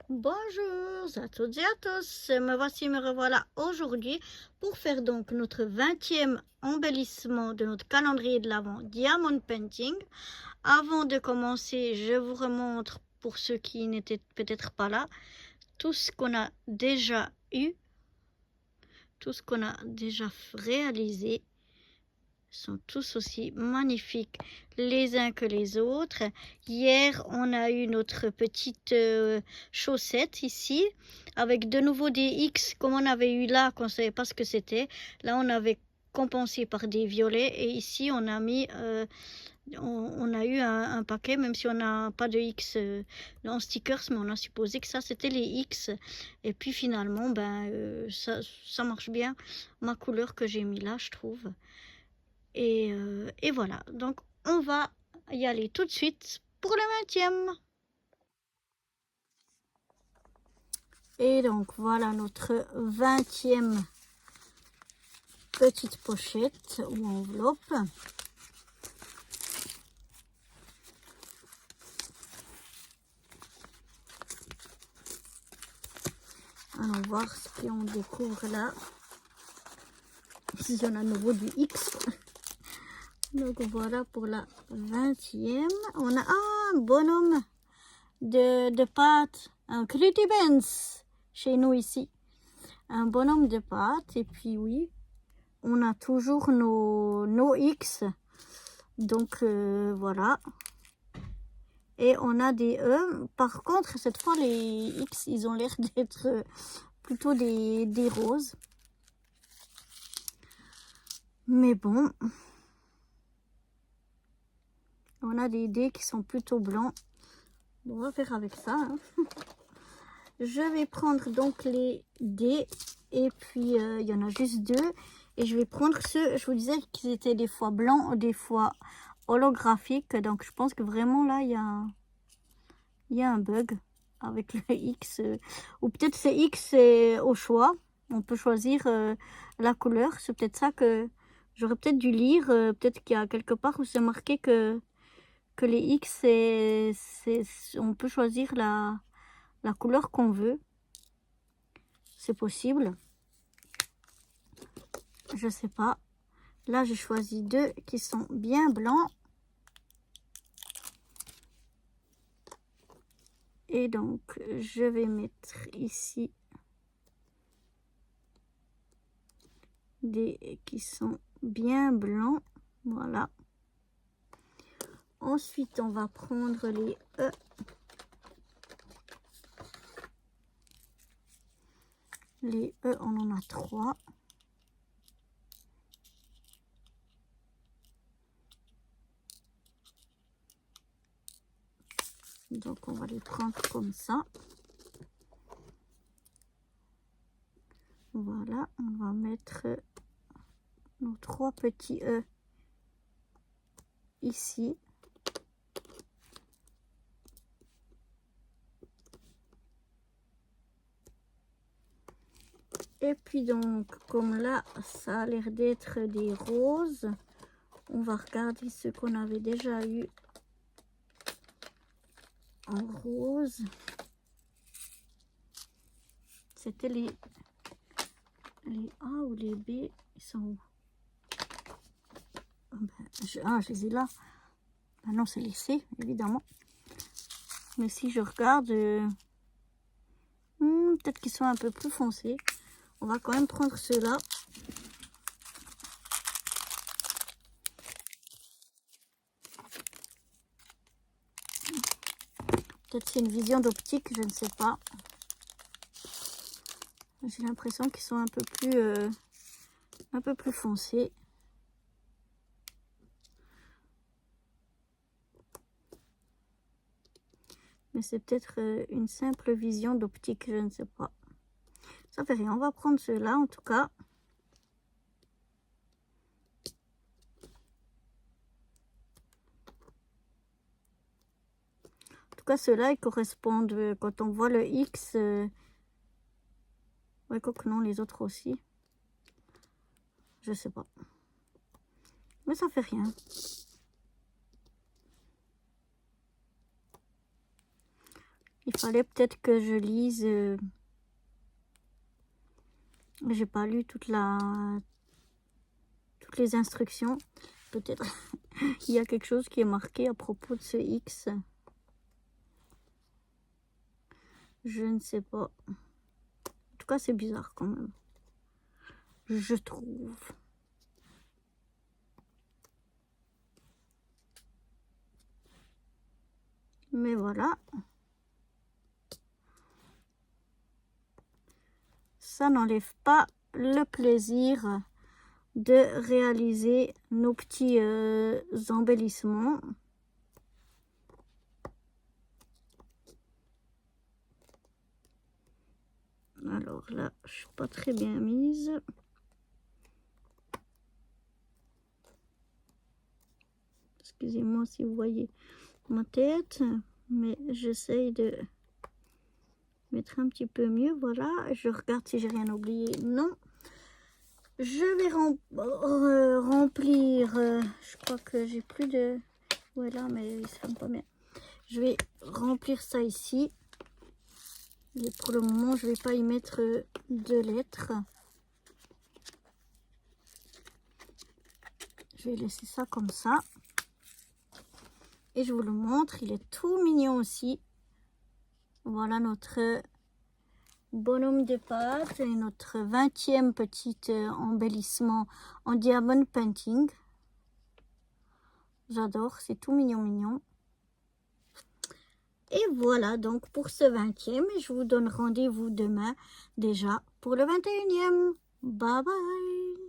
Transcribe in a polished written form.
Bonjour à toutes et à tous, me revoilà aujourd'hui pour faire donc notre 20e embellissement de notre calendrier de l'Avent Diamond Painting. Avant de commencer, je vous remontre, pour ceux qui n'étaient peut-être pas là, tout ce qu'on a déjà eu, tout ce qu'on a déjà réalisé. Sont tous aussi magnifiques les uns que les autres. Hier, on a eu notre petite chaussette ici, avec de nouveau des X comme on avait eu là, qu'on ne savait pas ce que c'était. Là, on avait compensé par des violets, et ici, on a mis... on a eu un paquet, même si on n'a pas de X en stickers, mais on a supposé que ça c'était les X. Et puis finalement, ça marche bien, ma couleur que j'ai mis là, je trouve. Et voilà, donc on va y aller tout de suite pour le 20e. Et donc voilà notre 20e petite pochette ou enveloppe. Allons voir ce qu'on découvre là. Si on a à nouveau du X. Donc voilà pour la 20e. On a un bonhomme de pâte, un Cruddy Benz chez nous ici. Un bonhomme de pâte, et puis oui, on a toujours nos X. Donc voilà. Et on a des E. Par contre, cette fois, les X, ils ont l'air d'être plutôt des roses. Mais bon. On a des dés qui sont plutôt blancs. Bon, on va faire avec ça. Hein. Je vais prendre donc les dés. Et puis, il y en a juste deux. Et je vais prendre ceux, je vous disais qu'ils étaient des fois blancs, des fois holographiques. Donc, je pense que vraiment là, il y a un bug avec le X. Ou peut-être c'est X au choix. On peut choisir la couleur. C'est peut-être ça que j'aurais peut-être dû lire. Peut-être qu'il y a quelque part où c'est marqué que les X, on peut choisir la couleur qu'on veut. C'est possible. Je sais pas. Là, j'ai choisi deux qui sont bien blancs. Et donc, je vais mettre ici des qui sont bien blancs. Voilà. Ensuite, on va prendre les E. Les E, on en a 3. Donc, on va les prendre comme ça. Voilà, on va mettre nos 3 petits E ici. Et puis donc, comme là, ça a l'air d'être des roses, on va regarder ce qu'on avait déjà eu en rose. C'était les A ou les B, ils sont où? Je les ai là. Ah non, c'est les C, évidemment. Mais si je regarde, peut-être qu'ils sont un peu plus foncés. On va quand même prendre ceux-là. Peut-être c'est une vision d'optique, je ne sais pas. J'ai l'impression qu'ils sont un peu plus foncés. Mais c'est peut-être une simple vision d'optique, je ne sais pas. Ça fait rien, on va prendre ceux-là en tout cas. En tout cas, ceux-là, ils correspondent, quand on voit le X. Ouais, quoique non, les autres aussi. Je sais pas. Mais ça fait rien. Il fallait peut-être que je lise. J'ai pas lu toutes les instructions. Peut-être il y a quelque chose qui est marqué à propos de ce X. Je ne sais pas. En tout cas, c'est bizarre quand même. Je trouve. Mais voilà. Ça n'enlève pas le plaisir de réaliser nos petits embellissements. Alors là, je suis pas très bien mise. Excusez-moi si vous voyez ma tête, mais j'essaye de mettre un petit peu mieux. Voilà, je regarde si j'ai rien oublié. Non. Je vais remplir. Je crois que j'ai plus de. Voilà, mais il se ferme pas bien. Je vais remplir ça ici. Et pour le moment, je vais pas y mettre de lettres. Je vais laisser ça comme ça. Et je vous le montre. Il est tout mignon aussi. Voilà notre bonhomme de pâte et notre 20e petit embellissement en diamond painting. J'adore, c'est tout mignon mignon. Et voilà donc pour ce 20e. Je vous donne rendez-vous demain déjà pour le 21e. Bye bye.